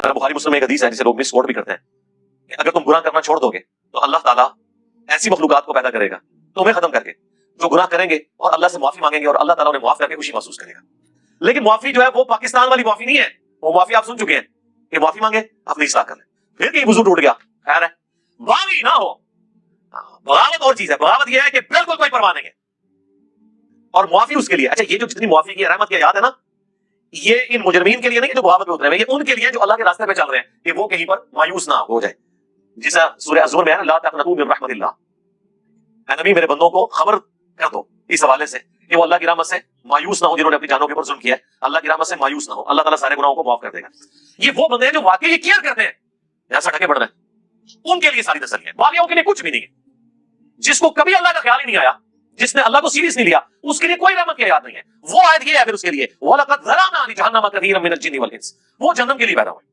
بخاری مسلم میں ایک حدیث ہے جسے لوگ مس کوٹ بھی کرتے ہیں کہ اگر تم گناہ کرنا چھوڑ دو گے تو اللہ تعالیٰ ایسی مخلوقات کو پیدا کرے گا تمہیں ختم کر کے جو گناہ کریں گے اور اللہ سے معافی مانگیں گے اور اللہ تعالیٰ انہیں معاف کر کے خوشی محسوس کرے گا. لیکن معافی جو ہے وہ پاکستان والی معافی نہیں ہے. وہ معافی آپ سن چکے ہیں کہ معافی مانگے اپنی اصلاح کر لیں, پھر کہیں وضو ٹوٹ گیا خیر ہے, معافی نہ ہو. بغاوت اور چیز ہے, بغاوت یہ ہے کہ بالکل کوئی پرواہ نہیں ہے اور معافی اس کے لیے. اچھا یہ جو جتنی معافی کی رحمت کی یاد ہے نا, یہ ان مجرمین کے لیے نہیں جو بغاوت میں اترے ہوئے, یہ ان کے لیے جو اللہ کے راستے پہ چل رہے ہیں کہ وہ کہیں پر مایوس نہ ہو جائے. جیسا سورہ الزمر میں ہے لا تقنطوا من رحمت اللہ, اے نبی میرے بندوں کو خبر کر دو اس حوالے سے کہ وہ اللہ کی رحمت سے مایوس نہ ہو, جنہوں نے اپنی جانوں کے اوپر ظلم کیا ہے اللہ کی رحمت سے مایوس نہ ہو, اللہ تعالیٰ سارے گناہوں کو معاف کر دے گا. یہ وہ بندے ہیں جو واقعی یہ کیئر کرتے ہیں, یہاں سٹکے پڑ رہے ہیں, ان کے لیے ساری تسلی ہے. باقیوں کے لیے کچھ بھی نہیں ہے. جس کو کبھی اللہ کا خیال ہی نہیں آیا, جس نے اللہ کو سیریس نہیں لیا, اس کے لیے کوئی رحمت کی یاد نہیں ہے. وہ آیت یہ ہے پھر اس کے لیے وَلَقَدْ ذَرَأْنَا لِجَهَنَّمَ كَثِيرًا مِنَ الْجِنِّ وَالْإِنسِ, وہ جہنم کے لیے پیدا ہوئے.